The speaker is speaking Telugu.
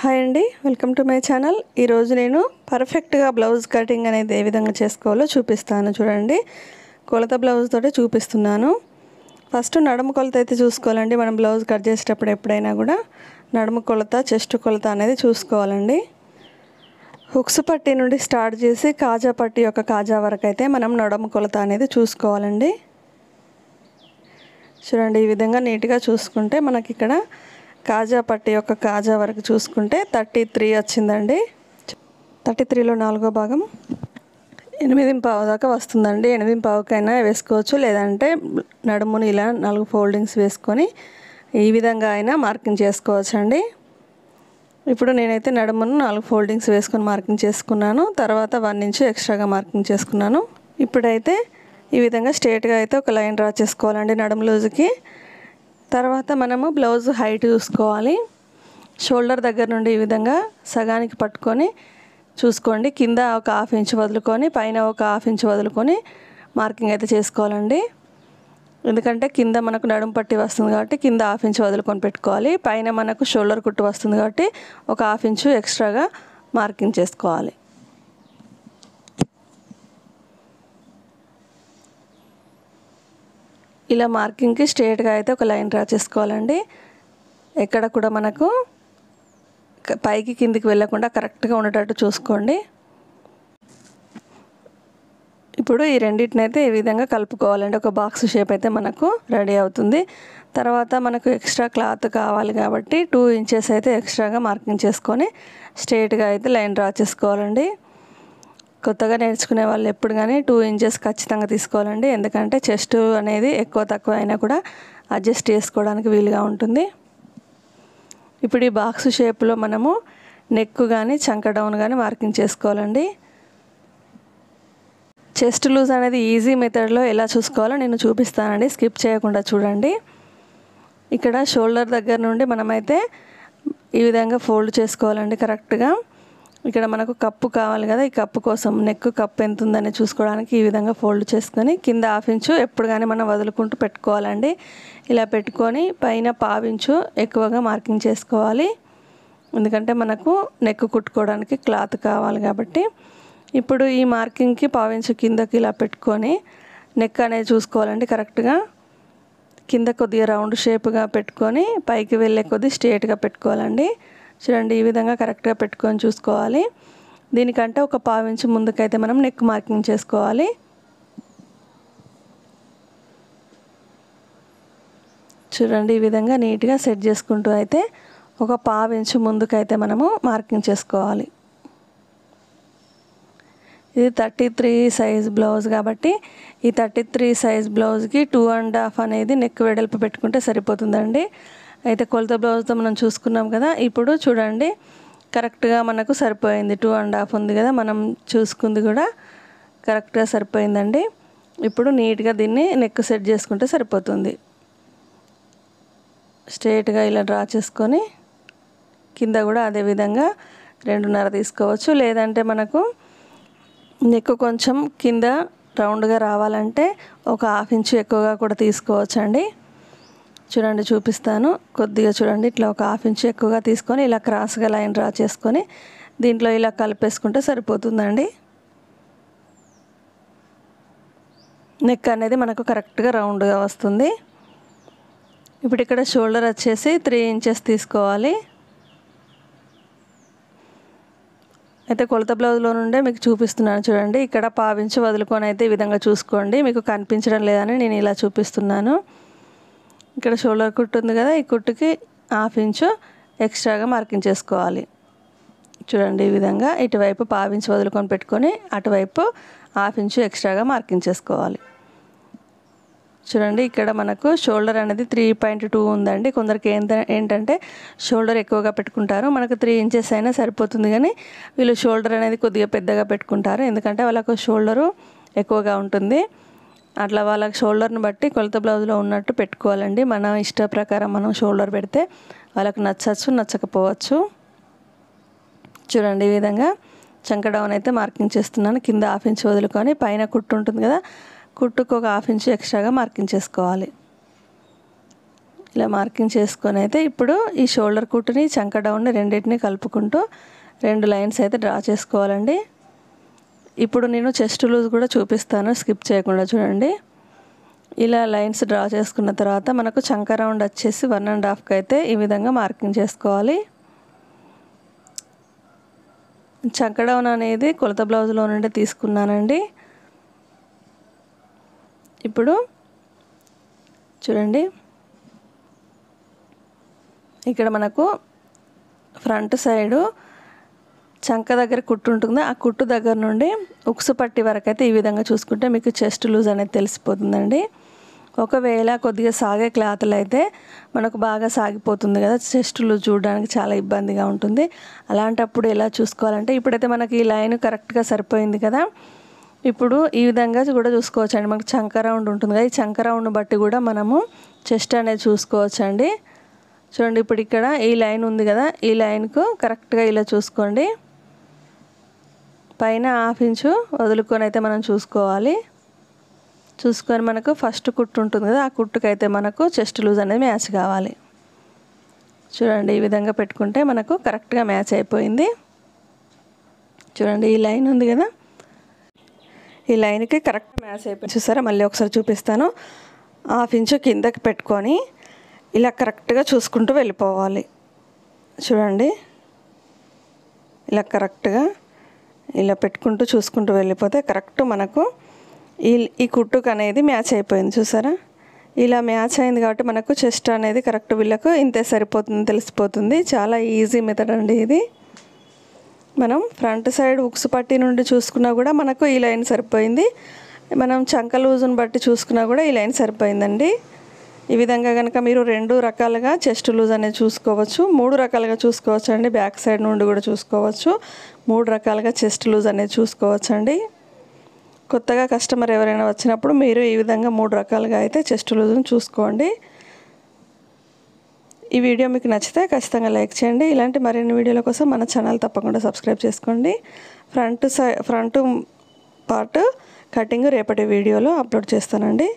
హాయ్ అండి, వెల్కమ్ టు మై ఛానల్. ఈరోజు నేను పర్ఫెక్ట్గా బ్లౌజ్ కటింగ్ అనేది ఏ విధంగా చేసుకోవాలో చూపిస్తాను. చూడండి, కొలత బ్లౌజ్ తోటే చూపిస్తున్నాను. ఫస్ట్ నడుము కొలత అయితే చూసుకోవాలండి. మనం బ్లౌజ్ కట్ చేసేటప్పుడు ఎప్పుడైనా కూడా నడుము కొలత, చెస్ట్ కొలత అనేది చూసుకోవాలండి. హుక్స్ పట్టీ నుండి స్టార్ట్ చేసి కాజా పట్టీ యొక్క కాజా వరకు అయితే మనం నడుము కొలత అనేది చూసుకోవాలండి. చూడండి, ఈ విధంగా నీట్గా చూసుకుంటే మనకి ఇక్కడ కాజా పట్టీ యొక్క కాజా వరకు చూసుకుంటే 33 వచ్చిందండి. 33లో 4వ భాగం 8.5 దాకా వస్తుందండి. 8.5కైనా వేసుకోవచ్చు, లేదంటే నడుముని ఇలా 4 ఫోల్డింగ్స్ వేసుకొని ఈ విధంగా అయినా మార్కింగ్ చేసుకోవచ్చు అండి. ఇప్పుడు నేనైతే నడుమును 4 ఫోల్డింగ్స్ వేసుకొని మార్కింగ్ చేసుకున్నాను. తర్వాత 1 ఇంచ్ ఎక్స్ట్రాగా మార్కింగ్ చేసుకున్నాను. ఇప్పుడైతే ఈ విధంగా స్ట్రేట్గా అయితే ఒక లైన్ డ్రా చేసుకోవాలండి నడుము లూజుకి. తర్వాత మనము బ్లౌజ్ హైట్ చూసుకోవాలి. షోల్డర్ దగ్గర నుండి ఈ విధంగా సగానికి పట్టుకొని చూసుకోండి. కింద ఒక 1/2 ఇంచ్ వదులుకొని పైన ఒక 1/2 ఇంచ్ వదులుకొని మార్కింగ్ అయితే చేసుకోవాలండి. ఎందుకంటే కింద మనకు నడుము పట్టి వస్తుంది కాబట్టి కింద 1/2 ఇంచ్ వదులుకొని పెట్టుకోవాలి. పైన మనకు షోల్డర్ కుట్టు వస్తుంది కాబట్టి ఒక 1/2 ఇంచ్ ఎక్స్ట్రాగా మార్కింగ్ చేసుకోవాలి. ఇలా మార్కింగ్కి స్ట్రేట్గా అయితే ఒక లైన్ డ్రా చేసుకోవాలండి. ఎక్కడ కూడా మనకు పైకి కిందికి వెళ్ళకుండా కరెక్ట్గా ఉండేటట్టు చూసుకోండి. ఇప్పుడు ఈ రెండింటిని అయితే ఈ విధంగా కలుపుకోవాలండి. ఒక బాక్స్ షేప్ అయితే మనకు రెడీ అవుతుంది. తర్వాత మనకు ఎక్స్ట్రా క్లాత్ కావాలి కాబట్టి 2 ఇంచెస్ అయితే ఎక్స్ట్రాగా మార్కింగ్ చేసుకొని స్ట్రేట్గా అయితే లైన్ డ్రా చేసుకోవాలండి. కొత్తగా నేర్చుకునే వాళ్ళు ఎప్పుడు కానీ 2 ఇంచెస్ ఖచ్చితంగా తీసుకోవాలండి. ఎందుకంటే చెస్ట్ అనేది ఎక్కువ తక్కువ అయినా కూడా అడ్జస్ట్ చేసుకోవడానికి వీలుగా ఉంటుంది. ఇప్పుడు ఈ బాక్స్ షేప్లో మనము నెక్ కానీ చంక డౌన్ కానీ మార్కింగ్ చేసుకోవాలండి. చెస్ట్ లూజ్ అనేది ఈజీ మెథడ్లో ఎలా చూసుకోవాలో నేను చూపిస్తానండి. స్కిప్ చేయకుండా చూడండి. ఇక్కడ షోల్డర్ దగ్గర నుండి మనమైతే ఈ విధంగా ఫోల్డ్ చేసుకోవాలండి కరెక్ట్గా. ఇక్కడ మనకు కప్పు కావాలి కదా, ఈ కప్పు కోసం నెక్ కప్పు ఎంత ఉందని చూసుకోవడానికి ఈ విధంగా ఫోల్డ్ చేసుకొని కింద 1/2 ఇంచ్ ఎప్పుడు కానీ మనం వదులుకుంటూ పెట్టుకోవాలండి. ఇలా పెట్టుకొని పైన 1/2 ఇంచ్ ఎక్కువగా మార్కింగ్ చేసుకోవాలి. ఎందుకంటే మనకు నెక్ కుట్టుకోవడానికి క్లాత్ కావాలి కాబట్టి. ఇప్పుడు ఈ మార్కింగ్కి 1/2 ఇంచ్ కిందకి ఇలా పెట్టుకొని నెక్ అనేది చూసుకోవాలండి కరెక్ట్గా. కింద కొద్దిగా రౌండ్ షేప్గా పెట్టుకొని పైకి వెళ్ళే కొద్ది స్ట్రేట్గా పెట్టుకోవాలండి. చూడండి, ఈ విధంగా కరెక్ట్గా పెట్టుకొని చూసుకోవాలి. దీనికంటే ఒక 1/2 ఇంచ్ ముందుకైతే మనం నెక్ మార్కింగ్ చేసుకోవాలి. చూడండి, ఈ విధంగా నీట్గా సెట్ చేసుకుంటూ అయితే ఒక 1/2 ఇంచ్ ముందుకైతే మనము మార్కింగ్ చేసుకోవాలి. ఇది 33 సైజ్ బ్లౌజ్ కాబట్టి ఈ 33 సైజ్ బ్లౌజ్కి 2.5 అనేది నెక్ వెడల్పు పెట్టుకుంటే సరిపోతుందండి. అయితే కొలత బ్లౌజ్తో మనం చూసుకున్నాం కదా. ఇప్పుడు చూడండి, కరెక్ట్గా మనకు సరిపోయింది. 2.5 ఉంది కదా, మనం చూసుకుంది కూడా కరెక్ట్గా సరిపోయిందండి. ఇప్పుడు నీట్గా దీన్ని నెక్ సెట్ చేసుకుంటే సరిపోతుంది. స్ట్రేట్గా ఇలా డ్రా చేసుకొని కింద కూడా అదేవిధంగా 2.5 తీసుకోవచ్చు. లేదంటే మనకు నెక్ కొంచెం కింద రౌండ్గా రావాలంటే ఒక 1/2 ఇంచ్ ఎక్కువగా కూడా తీసుకోవచ్చు అండి. చూడండి, చూపిస్తాను. కొద్దిగా చూడండి, ఇట్లా ఒక 1/2 ఇంచ్ ఎక్కువగా తీసుకొని ఇలా క్రాస్గా లైన్ డ్రా చేసుకొని దీంట్లో ఇలా కలిపేసుకుంటే సరిపోతుందండి. నెక్ అనేది మనకు కరెక్ట్గా రౌండ్గా వస్తుంది. ఇప్పుడు ఇక్కడ షోల్డర్ వచ్చేసి 3 ఇంచెస్ తీసుకోవాలి. అయితే కొలత బ్లౌజ్లో నుండే మీకు చూపిస్తున్నాను. చూడండి, ఇక్కడ 1/2 ఇంచ్ వదులుకొని అయితే ఈ విధంగా చూసుకోండి. మీకు కనిపించడం లేదని నేను ఇలా చూపిస్తున్నాను. ఇక్కడ షోల్డర్ కుట్టు ఉంది కదా, ఈ కుట్టుకి 1/2 ఇంచ్ ఎక్స్ట్రాగా మార్కింగ్ చేసుకోవాలి. చూడండి, ఈ విధంగా ఇటువైపు 1/2 ఇంచ్ వదులుకొని పెట్టుకొని అటువైపు 1/2 ఇంచ్ ఎక్స్ట్రాగా మార్కింగ్ చేసుకోవాలి. చూడండి, ఇక్కడ మనకు షోల్డర్ అనేది 3.2 ఉందండి. కొందరికి ఏంటంటే షోల్డర్ ఎక్కువగా పెట్టుకుంటారు. మనకు 3 ఇంచెస్ అయినా సరిపోతుంది, కానీ వీళ్ళు షోల్డర్ అనేది కొద్దిగా పెద్దగా పెట్టుకుంటారు. ఎందుకంటే వాళ్ళకు షోల్డరు ఎక్కువగా ఉంటుంది. అట్లా వాళ్ళకి షోల్డర్ని బట్టి కొలత బ్లౌజ్లో ఉన్నట్టు పెట్టుకోవాలండి. మన ఇష్ట ప్రకారం మనం షోల్డర్ పెడితే వాళ్ళకు నచ్చచ్చు, నచ్చకపోవచ్చు. చూడండి, ఈ విధంగా చంక డౌన్ అయితే మార్కింగ్ చేస్తున్నాను. కింద 1/2 ఇంచ్ వదులుకొని పైన కుట్టు ఉంటుంది కదా, కుట్టుకు ఒక 1/2 ఇంచ్ ఎక్స్ట్రాగా మార్కింగ్ చేసుకోవాలి. ఇలా మార్కింగ్ చేసుకొని అయితే ఇప్పుడు ఈ షోల్డర్ కుట్టుని చంక డౌన్ని రెండింటిని కలుపుకుంటూ 2 లైన్స్ అయితే డ్రా చేసుకోవాలండి. ఇప్పుడు నేను చెస్ట్ లూజ్ కూడా చూపిస్తాను, స్కిప్ చేయకుండా చూడండి. ఇలా లైన్స్ డ్రా చేసుకున్న తర్వాత మనకు చంక రౌండ్ వచ్చేసి 1.5కి అయితే ఈ విధంగా మార్కింగ్ చేసుకోవాలి. చంక డౌన్ అనేది కొలత బ్లౌజ్లో నుండి తీసుకున్నానండి. ఇప్పుడు చూడండి, ఇక్కడ మనకు ఫ్రంట్ సైడు చంక దగ్గర కుట్టు ఉంటుంది. ఆ కుట్టు దగ్గర నుండి ఉక్సు పట్టి వరకు అయితే ఈ విధంగా చూసుకుంటే మీకు చెస్ట్ లూజ్ అనేది తెలిసిపోతుందండి. ఒకవేళ కొద్దిగా సాగే క్లాత్లు అయితే మనకు బాగా సాగిపోతుంది కదా, చెస్ట్ లూజ్ చూడడానికి చాలా ఇబ్బందిగా ఉంటుంది. అలాంటప్పుడు ఎలా చూసుకోవాలంటే, ఇప్పుడైతే మనకి ఈ లైన్ కరెక్ట్గా సరిపోయింది కదా, ఇప్పుడు ఈ విధంగా కూడా చూసుకోవచ్చండి. మనకు చంక రౌండ్ ఉంటుంది కదా, ఈ చంక రౌండ్ బట్టి కూడా మనము చెస్ట్ అనేది చూసుకోవచ్చండి. చూడండి, ఇప్పుడు ఇక్కడ ఈ లైన్ ఉంది కదా, ఈ లైన్కు కరెక్ట్గా ఇలా చూసుకోండి. పైన 1/2 ఇంచు వదులుకొని అయితే మనం చూసుకోవాలి. చూసుకొని మనకు ఫస్ట్ కుట్టు ఉంటుంది కదా, ఆ కుట్టుకైతే మనకు చెస్ట్ లూజ్ అనేది మ్యాచ్ కావాలి. చూడండి, ఈ విధంగా పెట్టుకుంటే మనకు కరెక్ట్గా మ్యాచ్ అయిపోయింది. చూడండి, ఈ లైన్ ఉంది కదా, ఈ లైన్కి కరెక్ట్ మ్యాచ్ అయిపోయింది. చూసారా, మళ్ళీ ఒకసారి చూపిస్తాను. 1/2 ఇంచు కిందకి పెట్టుకొని ఇలా కరెక్ట్గా చూసుకుంటూ వెళ్ళిపోవాలి. చూడండి, ఇలా కరెక్ట్గా ఇలా పెట్టుకుంటూ చూసుకుంటూ వెళ్ళిపోతే కరెక్ట్ మనకు ఈ కుట్టుకు అనేది మ్యాచ్ అయిపోయింది. చూసారా, ఇలా మ్యాచ్ అయింది కాబట్టి మనకు చెస్ట్ అనేది కరెక్ట్ వీళ్ళకు ఇంతే సరిపోతుంది, తెలిసిపోతుంది. చాలా ఈజీ మెథడ్ అండి ఇది. మనం ఫ్రంట్ సైడ్ ఉక్సు పట్టి నుండి చూసుకున్నా కూడా మనకు ఈ లైన్ సరిపోయింది. మనం చంక లూజుని బట్టి చూసుకున్నా కూడా ఈ లైన్ సరిపోయిందండి. ఈ విధంగా కనుక మీరు 2 రకాలుగా చెస్ట్ లూజ్ అనేది చూసుకోవచ్చు, 3 రకాలుగా చూసుకోవచ్చు అండి. బ్యాక్ సైడ్ నుండి కూడా చూసుకోవచ్చు. 3 రకాలుగా చెస్ట్ లూజ్ అనేది చూసుకోవచ్చు అండి. కొత్తగా కస్టమర్ ఎవరైనా వచ్చినప్పుడు మీరు ఈ విధంగా 3 రకాలుగా అయితే చెస్ట్ లూజ్ని చూసుకోండి. ఈ వీడియో మీకు నచ్చితే ఖచ్చితంగా లైక్ చేయండి. ఇలాంటి మరిన్ని వీడియోల కోసం మన ఛానల్ తప్పకుండా సబ్స్క్రైబ్ చేసుకోండి. ఫ్రంట్ పార్ట్ కటింగ్ రేపటి వీడియోలో అప్లోడ్ చేస్తానండి.